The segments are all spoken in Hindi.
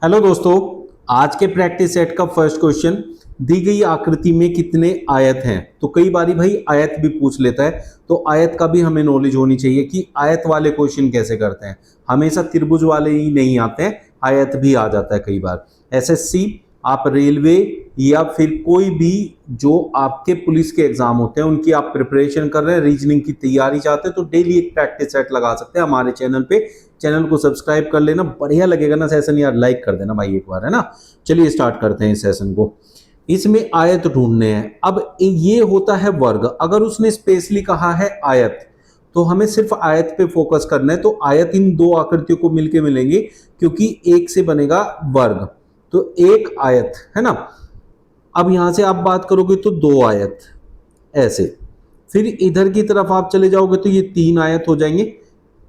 हेलो दोस्तों, आज के प्रैक्टिस सेट का फर्स्ट क्वेश्चन। दी गई आकृति में कितने आयत हैं। तो कई बारी भाई आयत भी पूछ लेता है, तो आयत का भी हमें नॉलेज होनी चाहिए कि आयत वाले क्वेश्चन कैसे करते हैं। हमेशा त्रिभुज वाले ही नहीं आते हैं, आयत भी आ जाता है कई बार। एसएससी, आप रेलवे या फिर कोई भी जो आपके पुलिस के एग्जाम होते हैं उनकी आप प्रिपरेशन कर रहे हैं, रीजनिंग की तैयारी चाहते हैं, तो डेली एक प्रैक्टिस सेट लगा सकते हैं हमारे चैनल पे। चैनल को सब्सक्राइब कर लेना, बढ़िया लगेगा ना सेशन यार, लाइक कर देना भाई एक बार, है ना। चलिए स्टार्ट करते हैं इस सेशन को। इसमें आयत ढूंढने हैं। अब ये होता है वर्ग। अगर उसने स्पेशली कहा है आयत, तो हमें सिर्फ आयत पे फोकस करना है। तो आयत इन दो आकृतियों को मिलके मिलेंगे, क्योंकि एक से बनेगा वर्ग। तो एक आयत है ना। अब यहां से आप बात करोगे तो दो आयत ऐसे। फिर इधर की तरफ आप चले जाओगे तो ये तीन आयत हो जाएंगे,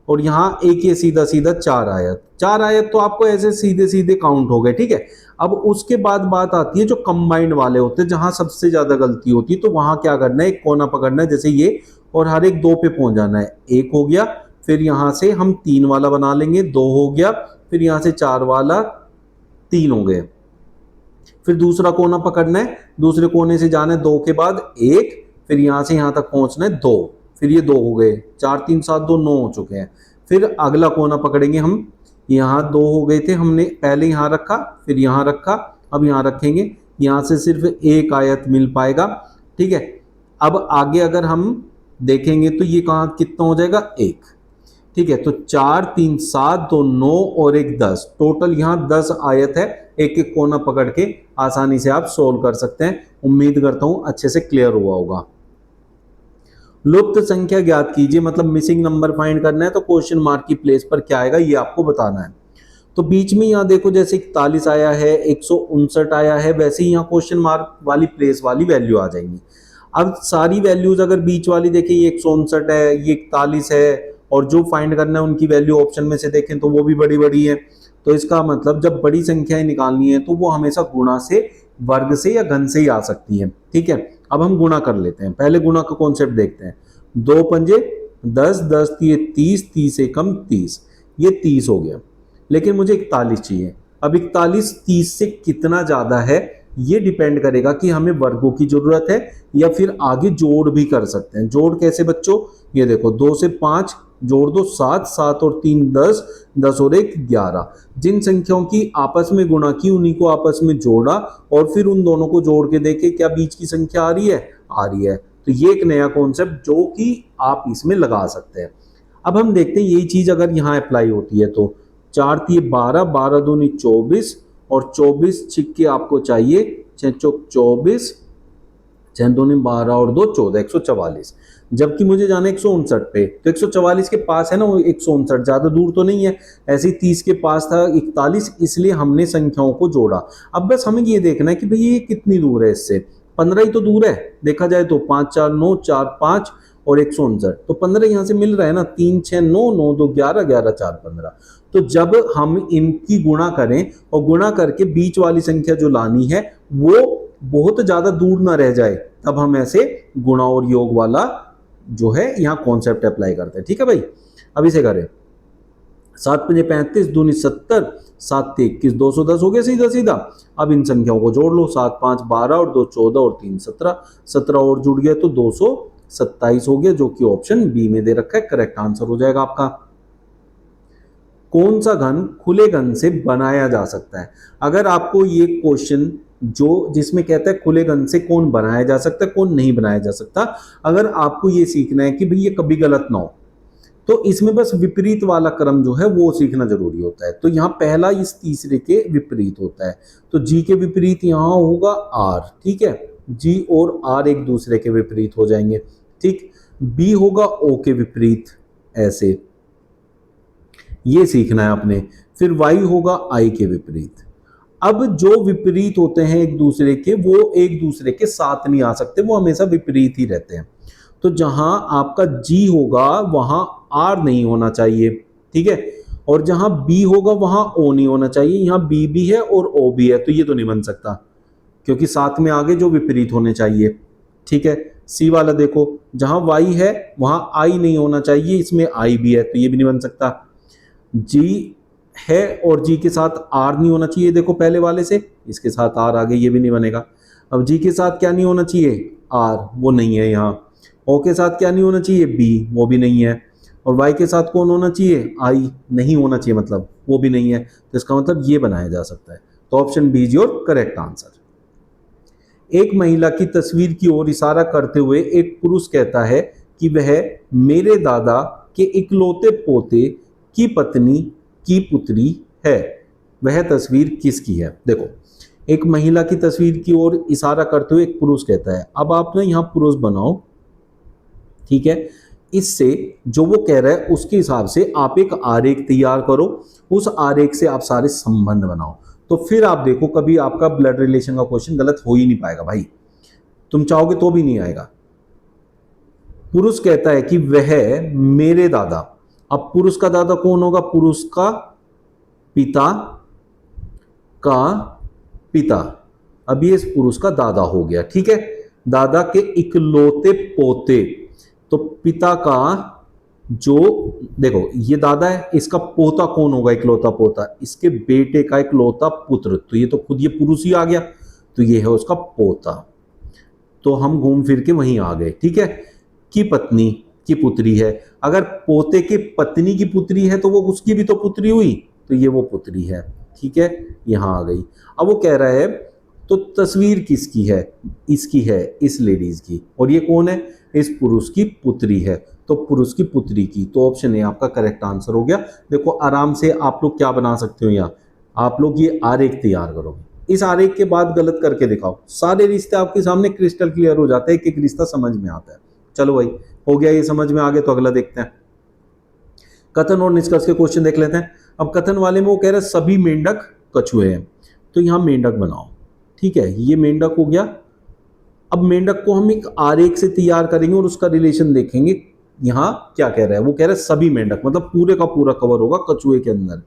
और यहां एक ये सीधा सीधा चार आयत। चार आयत तो आपको ऐसे सीधे सीधे काउंट हो गए, ठीक है। अब उसके बाद बात आती है जो कंबाइंड वाले होते हैं, जहां सबसे ज्यादा गलती होती है। तो वहां क्या करना है, एक कोना पकड़ना है जैसे ये, और हर एक दो पे पहुंच जाना है। एक हो गया, फिर यहां से हम तीन वाला बना लेंगे, दो हो गया, फिर यहां से चार वाला, तीन हो गए। फिर दूसरा कोना पकड़ना है, दूसरे कोने से जाना है दो के बाद एक, फिर यहां से यहां तक पहुंचना है दो, फिर ये दो हो गए, चार तीन सात दो, नौ हो चुके हैं। फिर अगला कोना पकड़ेंगे हम, यहाँ दो हो गए थे, हमने पहले यहाँ रखा, फिर यहाँ रखा, अब यहाँ रखेंगे। यहाँ से सिर्फ एक आयत मिल पाएगा, ठीक है। अब आगे अगर हम देखेंगे तो ये कहाँ कितना हो जाएगा, एक, ठीक है। तो चार तीन सात, दो नौ, और एक 10, टोटल यहाँ 10 आयत है। एक एक कोना पकड़ के आसानी से आप सोल्व कर सकते हैं। उम्मीद करता हूं अच्छे से क्लियर हुआ होगा। लुप्त संख्या ज्ञात कीजिए, मतलब मिसिंग नंबर फाइंड करना है, तो क्वेश्चन मार्क की प्लेस पर क्या आएगा ये आपको बताना है। तो बीच में यहाँ देखो जैसे 41 आया है, 159 आया है, वैसे ही यहाँ क्वेश्चन मार्क वाली प्लेस वाली वैल्यू आ जाएंगी। अब सारी वैल्यूज अगर बीच वाली देखें, ये 159 है, ये 41 है, और जो फाइंड करना है उनकी वैल्यू ऑप्शन में से देखें तो वो भी बड़ी बड़ी है। तो इसका मतलब जब बड़ी संख्याएं निकालनी है तो वो हमेशा गुणा से, वर्ग से या घन से ही आ सकती है, ठीक है। अब हम गुणा कर लेते हैं, पहले गुणा का कॉन्सेप्ट देखते हैं। दो पंजे 10, 10 दिए 30, 30 एकम 30, ये 30 हो गया। लेकिन मुझे 41 चाहिए। अब 41 30 से कितना ज्यादा है, ये डिपेंड करेगा कि हमें वर्गों की जरूरत है या फिर आगे जोड़ भी कर सकते हैं। जोड़ कैसे बच्चों, ये देखो 2 से 5 जोड़ दो 7, 7 और 3 10, 10 और 1 11। जिन संख्याओं की आपस में गुणा की उन्हीं को आपस में जोड़ा, और फिर उन दोनों को जोड़ के देखे क्या बीच की संख्या आ रही है, आ रही है। तो ये एक नया कॉन्सेप्ट जो कि आप इसमें लगा सकते हैं। अब हम देखते हैं यही चीज अगर यहाँ अप्लाई होती है तो 4 दिए 12, 12 दूनी 24, और 24 छिक्के आपको चाहिए 6 चौक 24, 6 दूनी 12 और 2 14, 144। जबकि मुझे जाना 159 पे, तो 144 के पास है ना वो 159, ज्यादा दूर तो नहीं है। ऐसे ही 30 के पास था 41, इसलिए हमने संख्याओं को जोड़ा। अब बस हमें ये देखना है कि भाई ये कितनी दूर है इससे। 15 ही तो दूर है देखा जाए तो, 5 4 9, 4 5 और 159, तो 15 यहाँ से मिल रहा है ना। 3 6 9, 9 2 11, 11 4 15। तो जब हम इनकी गुणा करें और गुणा करके बीच वाली संख्या जो लानी है वो बहुत ज्यादा दूर ना रह जाए, तब हम ऐसे गुणा और योग वाला जो है यहाँ कॉन्सेप्ट अप्लाई करते हैं, ठीक है भाई। अब इसे करें, 7 पंजे 35, दूनी 70, 7 21, 210 हो गया सीधा सीधा। अब इन संख्याओं को जोड़ लो, 7 5 12 और 2 14 और 3 17, 17 और जुड़ गया तो 227 हो गया, जो कि ऑप्शन बी में दे रखा है, करेक्ट आंसर हो जाएगा आपका। कौन सा घन खुले घन से बनाया जा सकता है। अगर आपको ये क्वेश्चन जो जिसमें कहता है खुले घन से कौन बनाया जा सकता है कौन नहीं बनाया जा सकता, अगर आपको ये सीखना है कि भाई ये कभी गलत ना हो, तो इसमें बस विपरीत वाला क्रम जो है वो सीखना जरूरी होता है। तो यहाँ पहला इस तीसरे के विपरीत होता है, तो जी के विपरीत यहाँ होगा आर, ठीक है। जी और आर एक दूसरे के विपरीत हो जाएंगे, ठीक। बी होगा ओ के विपरीत, ऐसे ये सीखना है आपने। फिर y होगा i के विपरीत। अब जो विपरीत होते हैं एक दूसरे के, वो एक दूसरे के साथ नहीं आ सकते, वो हमेशा विपरीत ही रहते हैं। तो जहां आपका g होगा वहां r नहीं होना चाहिए, ठीक है। और जहां b होगा वहां o नहीं होना चाहिए। यहाँ b भी है और o भी है, तो ये तो नहीं बन सकता, क्योंकि साथ में आगे जो विपरीत होने चाहिए, ठीक है। सी वाला देखो, जहां y है वहां i नहीं होना चाहिए, इसमें i भी है, तो ये भी नहीं बन सकता। जी है और जी के साथ आर नहीं होना चाहिए, देखो पहले वाले से इसके साथ आर आ गई, ये भी नहीं बनेगा। अब जी के साथ क्या नहीं होना चाहिए, आर, वो नहीं है यहाँ। ओ के साथ क्या नहीं होना चाहिए, बी, वो भी नहीं है। और वाई के साथ कौन होना चाहिए, आई, नहीं होना चाहिए, मतलब वो भी नहीं है। तो इसका मतलब ये बनाया जा सकता है। तो option B is your correct answer. एक महिला की तस्वीर की ओर इशारा करते हुए एक पुरुष कहता है कि वह मेरे दादा के इकलौते पोते की पत्नी की पुत्री है। वह तस्वीर किसकी है? देखो, एक महिला की तस्वीर की ओर इशारा करते हुए एक पुरुष कहता है। अब आप ना यहाँ पुरुष बनाओ, ठीक है। इससे जो वो कह रहा है उसके हिसाब से आप एक आरेख तैयार करो, उस आरेख से आप सारे संबंध बनाओ। तो फिर आप देखो कभी आपका ब्लड रिलेशन का क्वेश्चन गलत हो ही नहीं पाएगा भाई, तुम चाहोगे तो भी नहीं आएगा। पुरुष कहता है कि वह मेरे दादा, अब पुरुष का दादा कौन होगा, पुरुष का पिता का पिता, अब ये इस पुरुष का दादा हो गया, ठीक है। दादा के इकलौते पोते, तो पिता का जो, देखो ये दादा है, इसका पोता कौन होगा, इकलौता पोता, इसके बेटे का इकलौता पुत्र, तो ये तो खुद ये पुरुष ही आ गया, तो ये है उसका पोता। तो हम घूम फिर के वहीं आ गए, ठीक है। की पत्नी की पुत्री है, अगर पोते के पत्नी की पुत्री है तो वो उसकी भी तो पुत्री हुई, तो ये वो पुत्री है, ठीक है, यहां आ गई। अब वो कह रहा है तो तस्वीर किसकी है, इसकी है, इस लेडीज की, और ये कौन है, इस पुरुष की पुत्री है, तो पुरुष की पुत्री की। तो ऑप्शन ए आपका करेक्ट आंसर हो गया। देखो आराम से आप लोग क्या बना सकते हो, यहाँ आप लोग ये आरेख तैयार करोगे, इस आरेख के बाद गलत करके दिखाओ, सारे रिश्ते आपके सामने क्रिस्टल क्लियर हो जाते हैं, एक एक रिश्ता समझ में आता है। चलो भाई, हो गया ये समझ में, आगे तो अगला देखते हैं। कथन और निष्कर्ष के क्वेश्चन देख लेते हैं। अब कथन वाले में वो कह रहे हैं सभी मेंढक कछुए हैं, तो यहाँ मेंढक बनाओ, ठीक है, ये मेंढक हो गया। अब मेंढक को हम एक आरेख से तैयार करेंगे और उसका रिलेशन देखेंगे। यहाँ क्या कह रहा है, वो कह रहा है सभी मेंढक, मतलब पूरे का पूरा कवर होगा कछुए के अंदर।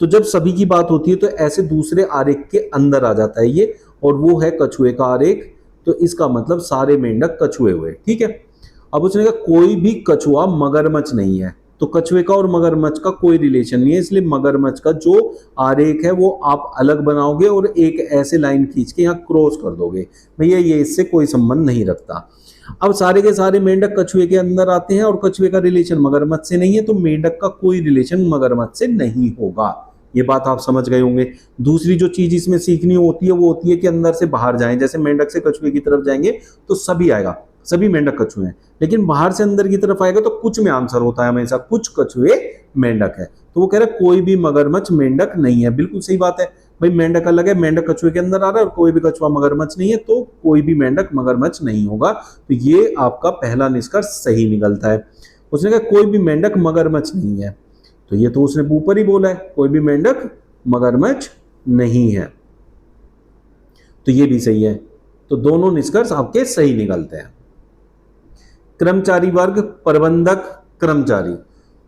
तो जब सभी की बात होती है तो ऐसे दूसरे आरेख के अंदर आ जाता है ये, और वो है कछुए का आरेख, तो इसका मतलब सारे मेंढक कछुए हुए, ठीक है। अब उसने कहा कोई भी कछुआ मगरमच्छ नहीं है, तो कछुए का और मगरमच्छ का कोई रिलेशन नहीं है, इसलिए मगरमच्छ का जो आरेख है वो आप अलग बनाओगे और एक ऐसे लाइन खींच के यहाँ क्रॉस कर दोगे, भैया ये इससे कोई संबंध नहीं रखता। अब सारे के सारे मेंढक कछुए के अंदर आते हैं और कछुए का रिलेशन मगरमच्छ से नहीं है, तो मेंढक का कोई रिलेशन मगरमच्छ से नहीं होगा, ये बात आप समझ गए होंगे। दूसरी जो चीज इसमें सीखनी होती है वो होती है कि अंदर से बाहर जाएं, जैसे मेंढक से कछुए की तरफ जाएंगे तो सभी आएगा, सभी मेंढक कछुए हैं, लेकिन बाहर से अंदर की तरफ आएगा तो कुछ में आंसर होता है हमेशा, कुछ कछुए मेंढक है। तो वो कह रहा है कोई भी मगरमच्छ मेंढक नहीं है, बिल्कुल सही बात है भाई, मेंढक अलग है, मेंढक कछुए के अंदर आ रहा है, और कोई भी कछुआ मगरमच्छ नहीं है, तो कोई भी मेंढक मगरमच्छ नहीं होगा। तो ये आपका पहला निष्कर्ष सही निकलता है। उसने कहा कोई भी मेंढक मगरमच्छ नहीं है, तो ये तो उसने ऊपर ही बोला है, कोई भी मेंढक मगरमच्छ नहीं है, तो ये भी सही है। तो दोनों निष्कर्ष आपके सही निकलते हैं। कर्मचारी वर्ग, प्रबंधक, कर्मचारी,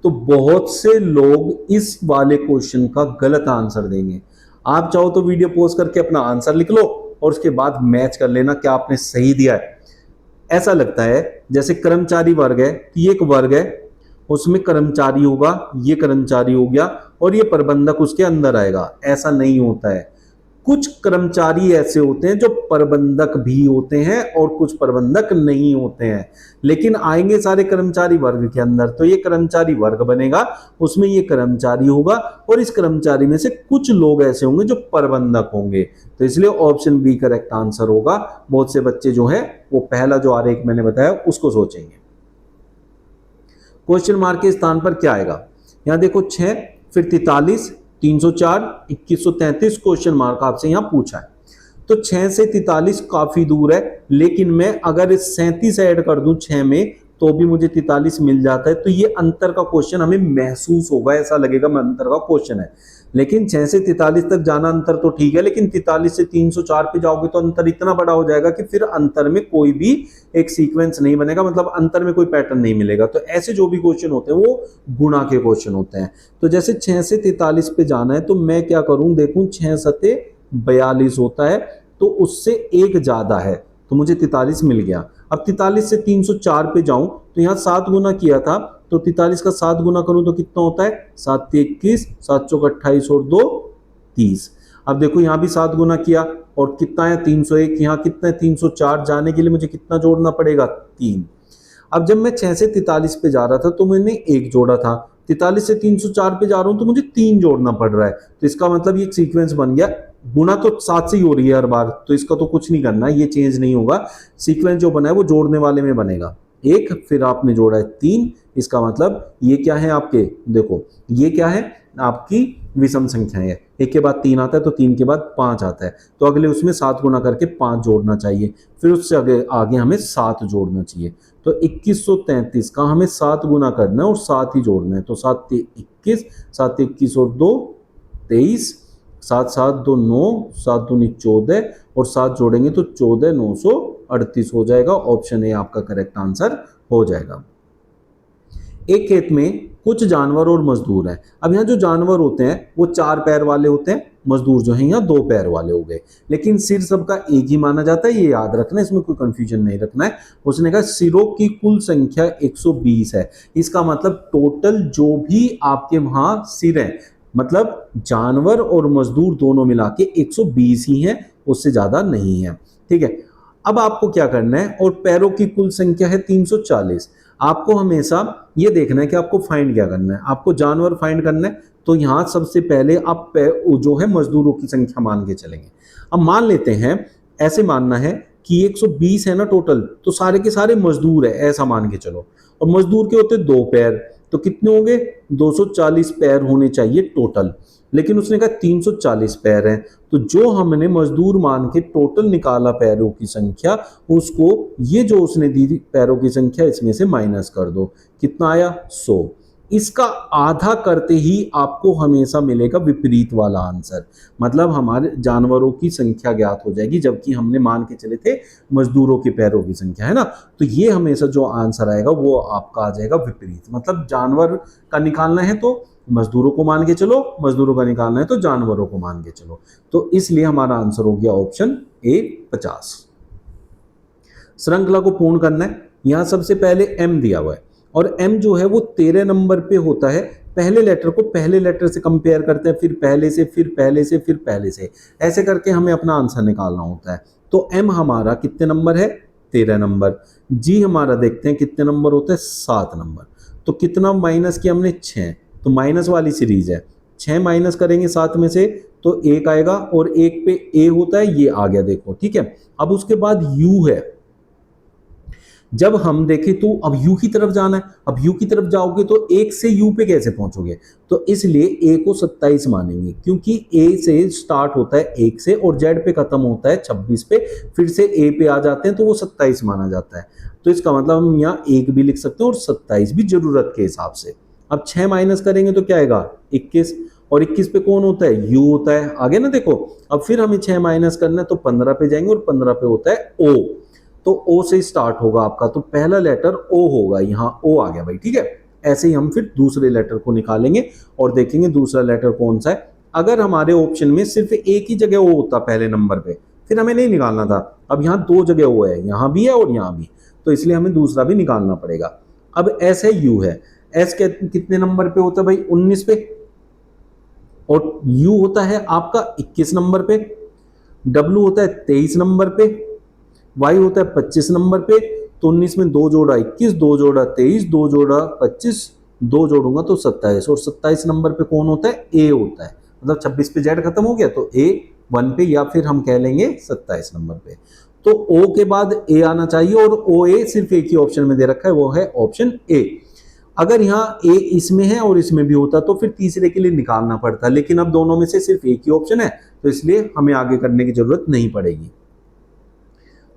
तो बहुत से लोग इस वाले क्वेश्चन का गलत आंसर देंगे। आप चाहो तो वीडियो पॉज करके अपना आंसर लिख लो और उसके बाद मैच कर लेना क्या आपने सही दिया है। ऐसा लगता है जैसे कर्मचारी वर्ग है, ये एक वर्ग है, उसमें कर्मचारी होगा, ये कर्मचारी हो गया, और ये प्रबंधक उसके अंदर आएगा, ऐसा नहीं होता है। कुछ कर्मचारी ऐसे होते हैं जो प्रबंधक भी होते हैं और कुछ प्रबंधक नहीं होते हैं, लेकिन आएंगे सारे कर्मचारी वर्ग के अंदर, तो ये कर्मचारी वर्ग बनेगा, उसमें ये कर्मचारी होगा, और इस कर्मचारी में से कुछ लोग ऐसे होंगे जो प्रबंधक होंगे, तो इसलिए ऑप्शन बी करेक्ट आंसर होगा। बहुत से बच्चे जो है वो पहला जो आरेख मैंने बताया उसको सोचेंगे। क्वेश्चन मार्क के स्थान पर क्या आएगा, यहां देखो 6, फिर 43, 304, 2133 क्वेश्चन मार्क आपसे यहां पूछा है। तो 6 से 43 काफी दूर है, लेकिन मैं अगर 37 ऐड कर दूं 6 में तो भी मुझे 43 मिल जाता है, तो ये अंतर का क्वेश्चन हमें महसूस होगा, ऐसा लगेगा मैं अंतर का क्वेश्चन है। लेकिन 6 से 43 तक जाना अंतर तो ठीक है, लेकिन 43 से 304 पे जाओगे तो अंतर इतना बड़ा हो जाएगा कि फिर अंतर में कोई भी एक सीक्वेंस नहीं बनेगा, मतलब अंतर में कोई पैटर्न नहीं मिलेगा। तो ऐसे जो भी क्वेश्चन होते हैं वो गुणा के क्वेश्चन होते हैं। तो जैसे 6 से 43 पे जाना है तो मैं क्या करूं, देखूं 6 सते 42 होता है, तो उससे एक ज्यादा है, तो मुझे 43 मिल गया। अब 43 से 304 पे जाऊं तो यहाँ 7 गुना किया था तो 43 का 7 गुना करूं तो कितना होता है, 7 21, 7 चौक 28 और 2 30। अब देखो यहाँ भी 7 गुना किया और कितना है 301, यहाँ कितना है 304, जाने के लिए मुझे कितना जोड़ना पड़ेगा 3। अब जब मैं 6 से 43 पे जा रहा था तो मैंने 1 जोड़ा था, 43 से 304 पे जा रहा हूं तो मुझे 3 जोड़ना पड़ रहा है। तो इसका मतलब ये एक सीक्वेंस बन गया, गुना तो 7 से ही हो रही है हर बार, तो इसका तो कुछ नहीं करना है, ये चेंज नहीं होगा। सीक्वेंस जो बना है वो जोड़ने वाले में बनेगा, 1 फिर आपने जोड़ा है 3, इसका मतलब ये क्या है आपके, देखो ये क्या है आपकी विषम संख्या है, 1 के बाद 3 आता है तो 3 के बाद 5 आता है, तो अगले उसमें 7 गुना करके 5 जोड़ना चाहिए, फिर उससे आगे हमें 7 जोड़ना चाहिए। तो 2133 का हमें 7 गुना करना है और 7 ही जोड़ना है, तो 7 21, 7 21 और 2 23, 7 7 2 9, 7 दूनी 14 और 7 जोड़ेंगे तो 14 938 हो जाएगा। ऑप्शन ए आपका करेक्ट आंसर हो जाएगा। एक खेत में कुछ जानवर और मजदूर हैं। अब यहाँ जो जानवर होते हैं वो 4 पैर वाले होते हैं, मजदूर जो हैं यहाँ 2 पैर वाले हो गए, लेकिन सिर सबका एक ही माना जाता है, ये याद रखना है, इसमें कोई कंफ्यूजन नहीं रखना है। उसने कहा सिरों की कुल संख्या 120 है, इसका मतलब टोटल जो भी आपके वहां सिर है, मतलब जानवर और मजदूर दोनों मिला के 120 ही है, उससे ज्यादा नहीं है। ठीक है, अब आपको क्या करना है, और पैरों की कुल संख्या है 340। आपको हमेशा ये देखना है कि आपको फाइंड क्या करना है, आपको जानवर फाइंड करना है, तो यहां सबसे पहले आप जो है मजदूरों की संख्या मान के चलेंगे। अब मान लेते हैं, ऐसे मानना है कि 120 है ना टोटल, तो सारे के सारे मजदूर है ऐसा मान के चलो, और मजदूर के होते 2 पैर, तो कितने होंगे 240 पैर होने चाहिए टोटल, लेकिन उसने कहा 340 पैर हैं, तो जो हमने मजदूर मान के टोटल निकाला पैरों की संख्या, उसको ये जो उसने दी पैरों की संख्या इसमें से माइनस कर दो, कितना आया 100। इसका आधा करते ही आपको हमेशा मिलेगा विपरीत वाला आंसर, मतलब हमारे जानवरों की संख्या ज्ञात हो जाएगी, जबकि हमने मान के चले थे मजदूरों के पैरों की संख्या, है ना। तो ये हमेशा जो आंसर आएगा वो आपका आ जाएगा विपरीत, मतलब जानवर का निकालना है तो मजदूरों को मान के चलो, मजदूरों का निकालना है तो जानवरों को मान के चलो, तो इसलिए हमारा आंसर हो गया ऑप्शन ए 50। श्रृंखला को पूर्ण करना है, यहां सबसे पहले एम दिया हुआ है, और एम जो है वो 13 नंबर पे होता है, पहले लेटर को पहले लेटर से कंपेयर करते हैं, फिर पहले से, फिर पहले से, फिर पहले से, ऐसे करके हमें अपना आंसर निकालना होता है। तो एम हमारा कितने नंबर है 13 नंबर, जी हमारा देखते हैं कितने नंबर होता है 7 नंबर, तो कितना माइनस किया हमने 6, तो माइनस वाली सीरीज है, 6 माइनस करेंगे 7 में से तो 1 आएगा, और 1 पे ए होता है, ये आ गया देखो, ठीक है। अब उसके बाद यू है, जब हम देखें तो अब यू की तरफ जाना है, अब यू की तरफ जाओगे तो 1 से यू पे कैसे पहुंचोगे, तो इसलिए ए को 27 मानेंगे, क्योंकि ए से स्टार्ट होता है 1 से और जेड पे खत्म होता है 26 पे, फिर से ए पे आ जाते हैं तो वो 27 माना जाता है। तो इसका मतलब हम यहाँ 1 भी लिख सकते हैं और 27 भी जरूरत के हिसाब से। अब 6 माइनस करेंगे तो क्या आएगा 21, और 21 पे कौन होता है यू होता है, आगे ना देखो। अब फिर हमें 6 माइनस करना है तो 15 पे जाएंगे, और 15 पे होता है ओ, तो ओ से स्टार्ट होगा आपका, तो पहला लेटर ओ होगा, यहाँ ओ आ गया भाई, ठीक है। ऐसे ही हम फिर दूसरे लेटर को निकालेंगे और देखेंगे दूसरा लेटर कौन सा है। अगर हमारे ऑप्शन में सिर्फ एक ही जगह ओ होता पहले नंबर पे, फिर हमें नहीं निकालना था। अब यहाँ 2 जगह ओ है, यहाँ भी है और यहाँ भी, तो इसलिए हमें दूसरा भी निकालना पड़ेगा। अब एस है यू है, एस कितने नंबर पे होता है भाई 19 पे, और यू होता है आपका 21 नंबर पे, डब्ल्यू होता है 23 नंबर पे, वाई होता है 25 नंबर पे। तो 19 में 2 जोड़ा 21, 2 जोड़ा 23, 2 जोड़ा 25, 2 जोड़ूंगा तो 27, और 27 नंबर पे कौन होता है ए होता है, मतलब 26 पे जेड खत्म हो गया तो ए 1 पे, या फिर हम कह लेंगे 27 नंबर पे। तो ओ के बाद ए आना चाहिए, और ओ ए सिर्फ एक ही ऑप्शन में दे रखा है, वो है ऑप्शन ए। अगर यहाँ ए इसमें है और इसमें भी होता तो फिर तीसरे के लिए निकालना पड़ता, लेकिन अब दोनों में से सिर्फ एक ही ऑप्शन है, तो इसलिए हमें आगे करने की जरूरत नहीं पड़ेगी।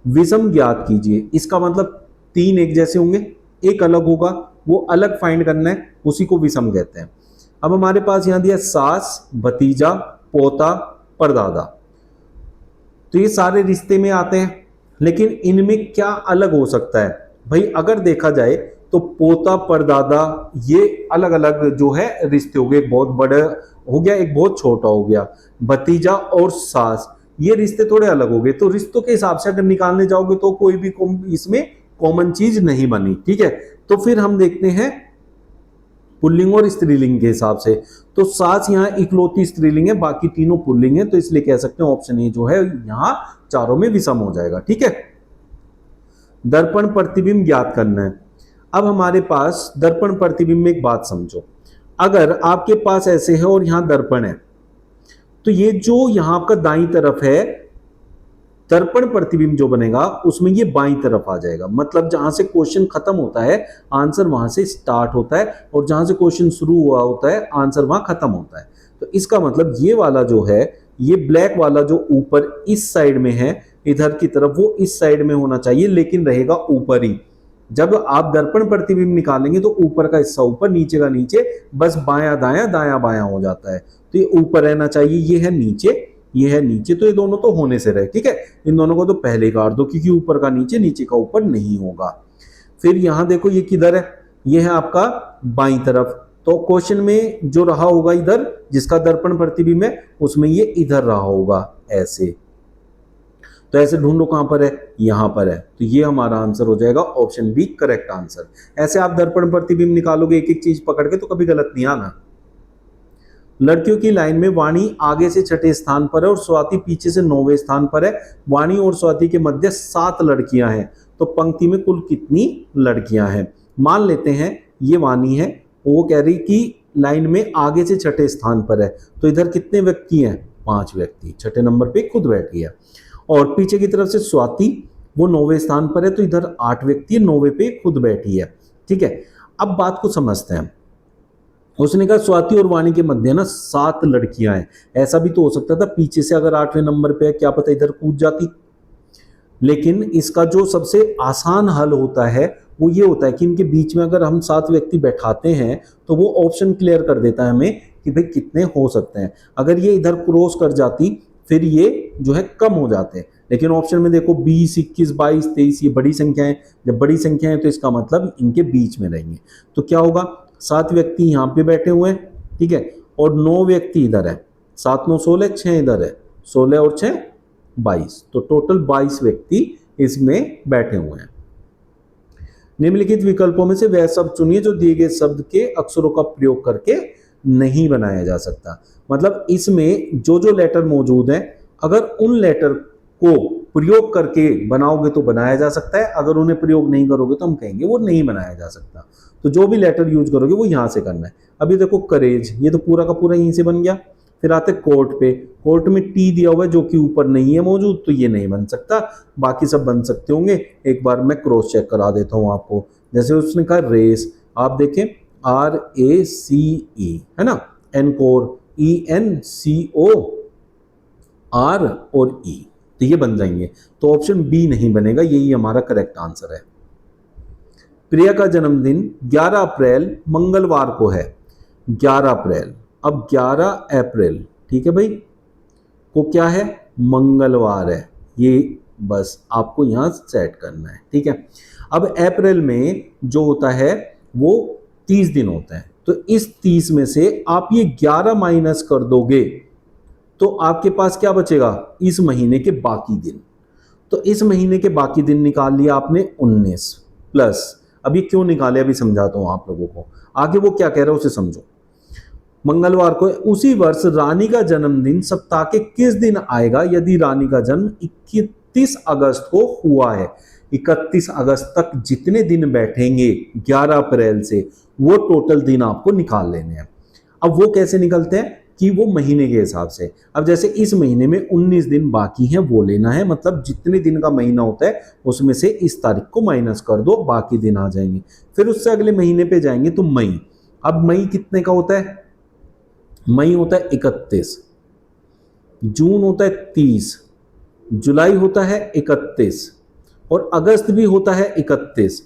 विषम ज्ञात कीजिए, इसका मतलब 3 एक जैसे होंगे, एक अलग होगा, वो अलग फाइंड करना है, उसी को विषम कहते हैं। अब हमारे पास यहां दिया सास, भतीजा, पोता, परदादा, तो ये सारे रिश्ते में आते हैं, लेकिन इनमें क्या अलग हो सकता है भाई। अगर देखा जाए तो पोता परदादा ये अलग अलग जो है रिश्ते हो गए, एक बहुत बड़ा हो गया, एक बहुत छोटा हो गया। भतीजा और सास ये रिश्ते थोड़े अलग हो गए, तो रिश्तों के हिसाब से अगर निकालने जाओगे तो कोई भी इसमें कॉमन चीज नहीं बनी, ठीक है। तो फिर हम देखते हैं पुल्लिंग और स्त्रीलिंग के हिसाब से। तो सास यहाँ इकलौती स्त्रीलिंग है, बाकी तीनों पुल्लिंग है, तो इसलिए कह सकते हैं ऑप्शन ए जो है यहाँ चारों में विषम हो जाएगा। ठीक है, दर्पण प्रतिबिंब ज्ञात करना है। अब हमारे पास दर्पण प्रतिबिंब में एक बात समझो, अगर आपके पास ऐसे है और यहां दर्पण है, तो ये जो यहां आपका दाईं तरफ है दर्पण प्रतिबिंब जो बनेगा उसमें ये बाईं तरफ आ जाएगा। मतलब जहां से क्वेश्चन खत्म होता है आंसर वहां से स्टार्ट होता है, और जहां से क्वेश्चन शुरू हुआ होता है आंसर वहां खत्म होता है। तो इसका मतलब ये वाला जो है, ये ब्लैक वाला जो ऊपर इस साइड में है इधर की तरफ, वो इस साइड में होना चाहिए, लेकिन रहेगा ऊपर ही। जब आप दर्पण प्रतिबिंब निकालेंगे तो ऊपर का हिस्सा ऊपर, नीचे का नीचे, बस बायां दायां दायां बायां हो जाता है। तो ये ऊपर रहना चाहिए, ये है नीचे, ये है नीचे, तो ये दोनों तो होने से रहे। ठीक है, इन दोनों को तो पहले काट दो, क्योंकि ऊपर का नीचे नीचे का ऊपर नहीं होगा। फिर यहां देखो ये किधर है, ये है आपका बाईं तरफ, तो क्वेश्चन में जो रहा होगा इधर जिसका दर्पण प्रतिबिंब है उसमें ये इधर रहा होगा ऐसे। तो ऐसे ढूंढो कहां पर है, यहां पर है, तो ये हमारा आंसर हो जाएगा ऑप्शन बी करेक्ट आंसर। ऐसे आप दर्पण प्रतिबिंब निकालोगे एक एक चीज पकड़ के तो कभी गलत नहीं आना। लड़कियों की लाइन में वाणी आगे से 6ठे स्थान पर है और स्वाति पीछे से 9वें स्थान पर है। वाणी और स्वाति के मध्य 7 लड़कियां हैं, तो पंक्ति में कुल कितनी लड़कियां हैं। मान लेते हैं ये वाणी है, वो कह रही कि लाइन में आगे से 6ठे स्थान पर है, तो इधर कितने व्यक्ति हैं, 5 व्यक्ति, 6ठे नंबर पे खुद बैठी है। और पीछे की तरफ से स्वाति वो 9वें स्थान पर है, तो इधर 8 व्यक्ति 9वें पे खुद बैठी है। ठीक है, अब बात को समझते हैं। उसने कहा स्वाति और वाणी के मध्य ना 7 लड़कियां हैं। ऐसा भी तो हो सकता था पीछे से अगर 8वें नंबर पे है, क्या पता इधर कूद जाती। लेकिन इसका जो सबसे आसान हल होता है वो ये होता है कि इनके बीच में अगर हम 7 व्यक्ति बैठाते हैं तो वो ऑप्शन क्लियर कर देता है हमें कि भाई कितने हो सकते हैं। अगर ये इधर क्रॉस कर जाती फिर ये जो है कम हो जाते हैं। लेकिन ऑप्शन में देखो 20, 21, 22, 23 ये बड़ी संख्याएं, जब बड़ी संख्याएं तो इसका मतलब इनके बीच में रहेंगे। तो क्या होगा, 7 व्यक्ति यहाँ पे बैठे हुए हैं, ठीक है, और 9 व्यक्ति इधर है, 7 9 16, 6 इधर है, 16 और 6 22, तो टोटल 22 व्यक्ति इसमें बैठे हुए हैं। निम्नलिखित विकल्पों में से वह शब्द चुनिए जो दिए गए शब्द के अक्षरों का प्रयोग करके नहीं बनाया जा सकता। मतलब इसमें जो जो लेटर मौजूद है अगर उन लेटर को प्रयोग करके बनाओगे तो बनाया जा सकता है, अगर उन्हें प्रयोग नहीं करोगे तो हम कहेंगे वो नहीं बनाया जा सकता। तो जो भी लेटर यूज करोगे वो यहां से करना है। अभी देखो करेज, ये तो पूरा का पूरा यहीं से बन गया। फिर आते कोर्ट पे, कोर्ट में टी दिया हुआ है जो कि ऊपर नहीं है मौजूद, तो ये नहीं बन सकता, बाकी सब बन सकते होंगे। एक बार मैं क्रॉस चेक करा देता हूं आपको। जैसे उसने कहा रेस, आप देखें RACE है ना, एनकोर ENCOR और E, तो ये बन जाएंगे। तो ऑप्शन बी नहीं बनेगा, यही हमारा करेक्ट आंसर है। प्रिया का जन्मदिन 11 अप्रैल मंगलवार को है। 11 अप्रैल, अब 11 अप्रैल, ठीक है भाई, को क्या है, मंगलवार है। ये बस आपको यहां सेट करना है, ठीक है। अब अप्रैल में जो होता है वो 30 दिन होते हैं, तो इस 30 में से आप ये 11 माइनस कर दोगे तो आपके पास क्या बचेगा, इस महीने के बाकी दिन। तो इस महीने के बाकी दिन निकाल लिया आपने 19 प्लस, अभी क्यों निकाले अभी समझाता हूं आप लोगों को, आगे वो क्या कह रहा है उसे समझो। मंगलवार को उसी वर्ष रानी का जन्मदिन सप्ताह के किस दिन आएगा यदि रानी का जन्म 31 अगस्त को हुआ है। 31 अगस्त तक जितने दिन बैठेंगे 11 अप्रैल से, वो टोटल दिन आपको निकाल लेने हैं। अब वो कैसे निकलते हैं कि वो महीने के हिसाब से। अब जैसे इस महीने में 19 दिन बाकी हैं वो लेना है, मतलब जितने दिन का महीना होता है उसमें से इस तारीख को माइनस कर दो, बाकी दिन आ जाएंगे। फिर उससे अगले महीने पे जाएंगे तो मई। अब मई कितने का होता है, मई होता है 31, जून होता है 30, जुलाई होता है 31 और अगस्त भी होता है 31।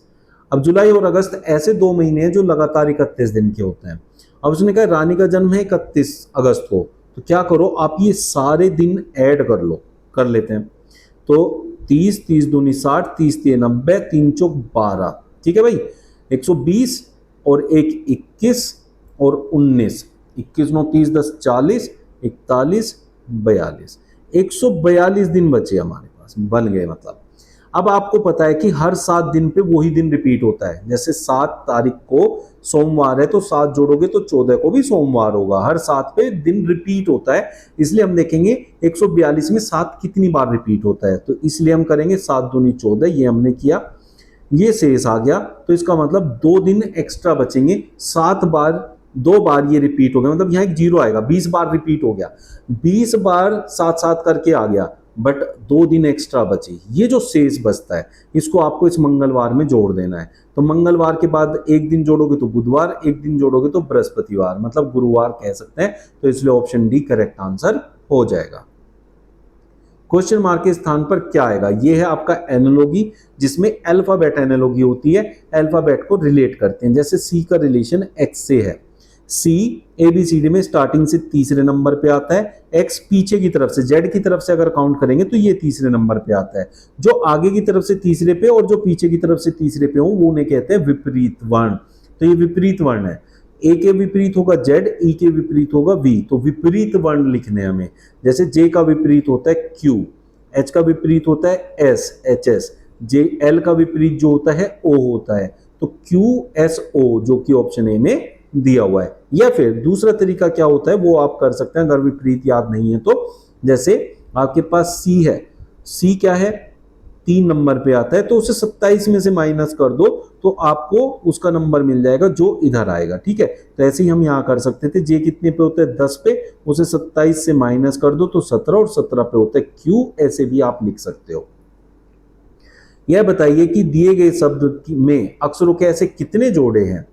अब जुलाई और अगस्त ऐसे 2 महीने हैं जो लगातार 31 दिन के होते हैं। अब उसने कहा रानी का जन्म है 31 अगस्त को, तो क्या करो आप ये सारे दिन ऐड कर लो, कर लेते हैं। तो 30, 30 दूनी 60, 30 3 90, 3 चौक 12, ठीक है भाई, 120 और 1 21 और 19, 21 9 30 10 40, 41 42, 142 दिन बचे हमारे पास, बन गए मतलब। अब आपको पता है कि हर 7 दिन पे वही दिन रिपीट होता है। जैसे 7 तारीख को सोमवार है तो 7 जोड़ोगे तो 14 को भी सोमवार होगा। हर 7 पे दिन रिपीट होता है, इसलिए हम देखेंगे 142 में 7 कितनी बार रिपीट होता है। तो इसलिए हम करेंगे 7 दूनी 14, ये हमने किया, ये शेष आ गया। तो इसका मतलब 2 दिन एक्स्ट्रा बचेंगे। 7 बार 2 बार ये रिपीट हो गया, मतलब यहाँ एक जीरो आएगा। 20 बार रिपीट हो गया, 20 बार 7-7 करके आ गया, बट 2 दिन एक्स्ट्रा बचे। ये जो शेष बचता है इसको आपको इस मंगलवार में जोड़ देना है। तो मंगलवार के बाद एक दिन जोड़ोगे तो बुधवार, एक दिन जोड़ोगे तो बृहस्पतिवार, मतलब गुरुवार कह सकते हैं। तो इसलिए ऑप्शन डी करेक्ट आंसर हो जाएगा। क्वेश्चन मार्क के स्थान पर क्या आएगा? ये है आपका एनालॉजी, जिसमें अल्फाबेट एनालॉजी होती है, अल्फाबेट को रिलेट करते हैं। जैसे सी का रिलेशन एक्स से है। सी एबीसीडी में स्टार्टिंग से तीसरे नंबर पे आता है, एक्स पीछे की तरफ से जेड की तरफ से अगर काउंट करेंगे तो ये तीसरे नंबर पे आता है। जो आगे की तरफ से तीसरे पे और जो पीछे की तरफ से तीसरे पे हो वो उन्हें कहते हैं विपरीत वर्ण। तो ये विपरीत वर्ण है। ए के विपरीत होगा जेड, ई के विपरीत होगा वी। तो विपरीत वर्ण लिखने हमें, जैसे जे का विपरीत होता है क्यू, एच का विपरीत होता है S, H S, J L का विपरीत जो होता है ओ होता है। तो क्यू एस ओ जो कि ऑप्शन ए में दिया हुआ है। या फिर दूसरा तरीका क्या होता है वो आप कर सकते हैं अगर विपरीत याद नहीं है तो। जैसे आपके पास सी है, सी क्या है 3 नंबर पे आता है, तो उसे 27 में से माइनस कर दो तो आपको उसका नंबर मिल जाएगा जो इधर आएगा। ठीक है, तो ऐसे ही हम यहां कर सकते थे। जे कितने पे होता है 10 पे, उसे 27 से माइनस कर दो तो 17, और 17 पे होता है क्यू। ऐसे भी आप लिख सकते हो। यह बताइए कि दिए गए शब्द में अक्षरों के ऐसे कितने जोड़े हैं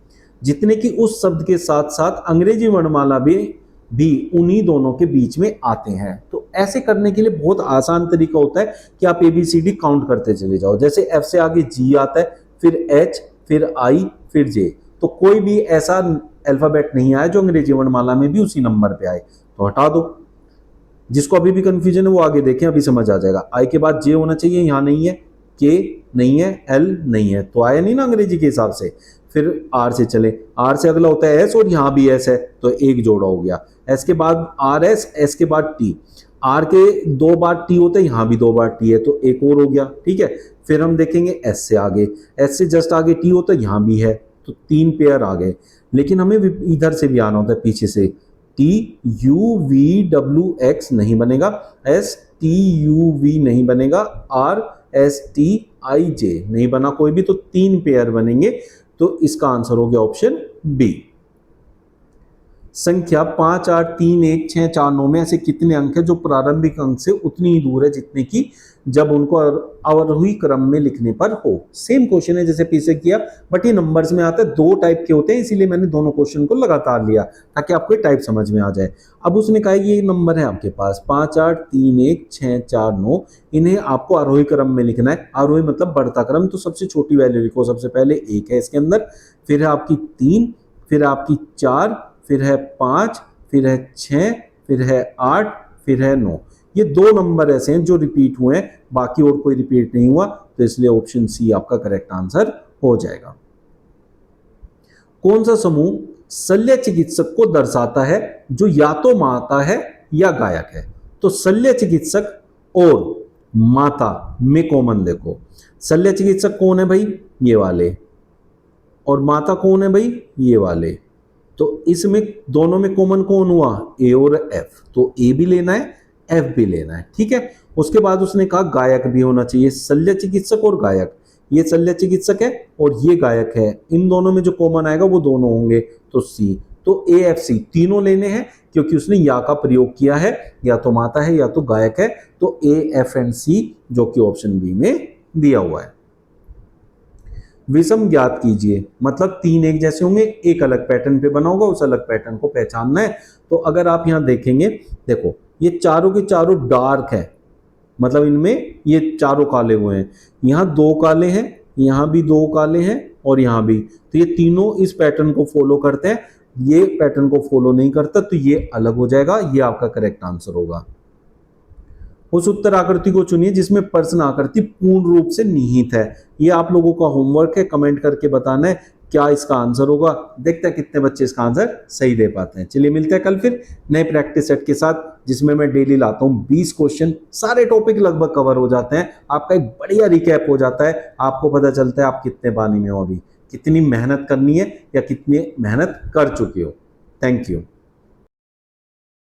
जितने कि उस शब्द के साथ साथ अंग्रेजी वर्णमाला भी उन्हीं दोनों के बीच में आते हैं। तो ऐसे करने के लिए बहुत आसान तरीका होता है कि आप एबीसीडी काउंट करते चले जाओ। जैसे एफ से आगे जी आता है, फिर एच, फिर आई, फिर जे। तो कोई भी ऐसा अल्फाबेट नहीं आया जो अंग्रेजी वर्णमाला में भी उसी नंबर पे आए, तो हटा दो। जिसको अभी भी कंफ्यूजन है वो आगे देखें, अभी समझ आ जाएगा। आई के बाद जे होना चाहिए, यहाँ नहीं है, के नहीं है, एल नहीं है, तो आया नहीं ना अंग्रेजी के हिसाब से। फिर आर से चले, आर से अगला होता है एस, और यहां भी एस है तो एक जोड़ा हो गया। एस के बाद आर एस, एस के बाद टी, आर के 2 बार टी होता है, यहां भी 2 बार टी है तो एक और हो गया। ठीक है, फिर हम देखेंगे एस से आगे, एस से जस्ट आगे टी होता है, यहां भी है, तो 3 पेयर आ गए। लेकिन हमें इधर से भी आना होता है पीछे से। T U V W x नहीं बनेगा, एस टी यू वी नहीं बनेगा, आर एस टी आई जे नहीं बना कोई भी, तो 3 पेयर बनेंगे। तो इसका आंसर हो गया ऑप्शन बी। संख्या 5, 8, 3, 1, 6, 4, 9 में ऐसे कितने अंक है जो प्रारंभिक अंक से उतनी ही दूर है जितने की जब उनको अवरोही क्रम में लिखने पर हो? सेम क्वेश्चन है जैसे पीछे किया, बट ये नंबर्स में आता है। 2 टाइप के होते हैं, इसीलिए मैंने दोनों क्वेश्चन को लगातार लिया ताकि आपको टाइप समझ में आ जाए। अब उसने कहा ये नंबर है आपके पास 5, 8, 3, 1, 6, 4, 9, इन्हें आपको आरोही क्रम में लिखना है। आरोही मतलब बढ़ता क्रम, तो सबसे छोटी वैल्यू लिखो। सबसे पहले 1 है इसके अंदर, फिर है आपकी 3, फिर आपकी 4, फिर है 5, फिर है 6, फिर है 8, फिर है 9। ये 2 नंबर ऐसे हैं जो रिपीट हुए हैं, बाकी और कोई रिपीट नहीं हुआ, तो इसलिए ऑप्शन सी आपका करेक्ट आंसर हो जाएगा। कौन सा समूह शल्य चिकित्सक को दर्शाता है जो या तो माता है या गायक है? तो शल्य चिकित्सक और माता में कॉमन देखो। शल्य चिकित्सक कौन है भाई? ये वाले। और माता कौन है भाई? ये वाले। तो इसमें दोनों में कॉमन कौन हुआ? ए और एफ। तो ए भी लेना है, एफ भी लेना है। ठीक है, उसके बाद उसने कहा गायक भी होना चाहिए। शल्य चिकित्सक और गायक, ये शल्य चिकित्सक है और ये गायक है, इन दोनों में जो कॉमन आएगा वो दोनों होंगे, तो सी। तो ए एफ सी तीनों लेने हैं क्योंकि उसने या का प्रयोग किया है, या तो माता है या तो गायक है। तो ए एफ एंड सी जो कि ऑप्शन बी में दिया हुआ है। विषम ज्ञात कीजिए, मतलब 3 एक जैसे होंगे, एक अलग पैटर्न पे बना होगा, उस अलग पैटर्न को पहचानना है। तो अगर आप यहां देखेंगे, देखो ये चारों के चारों डार्क है, मतलब इनमें ये चारों काले हुए हैं। यहाँ 2 काले हैं, यहाँ भी 2 काले हैं, और यहाँ भी। तो ये तीनों इस पैटर्न को फॉलो करते हैं, ये पैटर्न को फॉलो नहीं करता, तो ये अलग हो जाएगा। ये आपका करेक्ट आंसर होगा। उस उत्तर आकृति को चुनिए जिसमें प्रश्न आकृति पूर्ण रूप से निहित है। ये आप लोगों का होमवर्क है, कमेंट करके बताना है क्या इसका आंसर होगा, देखते हैं कितने बच्चे इसका आंसर सही दे पाते हैं। चलिए मिलते हैं कल फिर नए प्रैक्टिस सेट के साथ, जिसमें मैं डेली लाता हूँ 20 क्वेश्चन, सारे टॉपिक लगभग कवर हो जाते हैं, आपका एक बढ़िया रिकैप हो जाता है, आपको पता चलता है आप कितने पानी में हो, अभी कितनी मेहनत करनी है या कितनी मेहनत कर चुके हो। Thank you.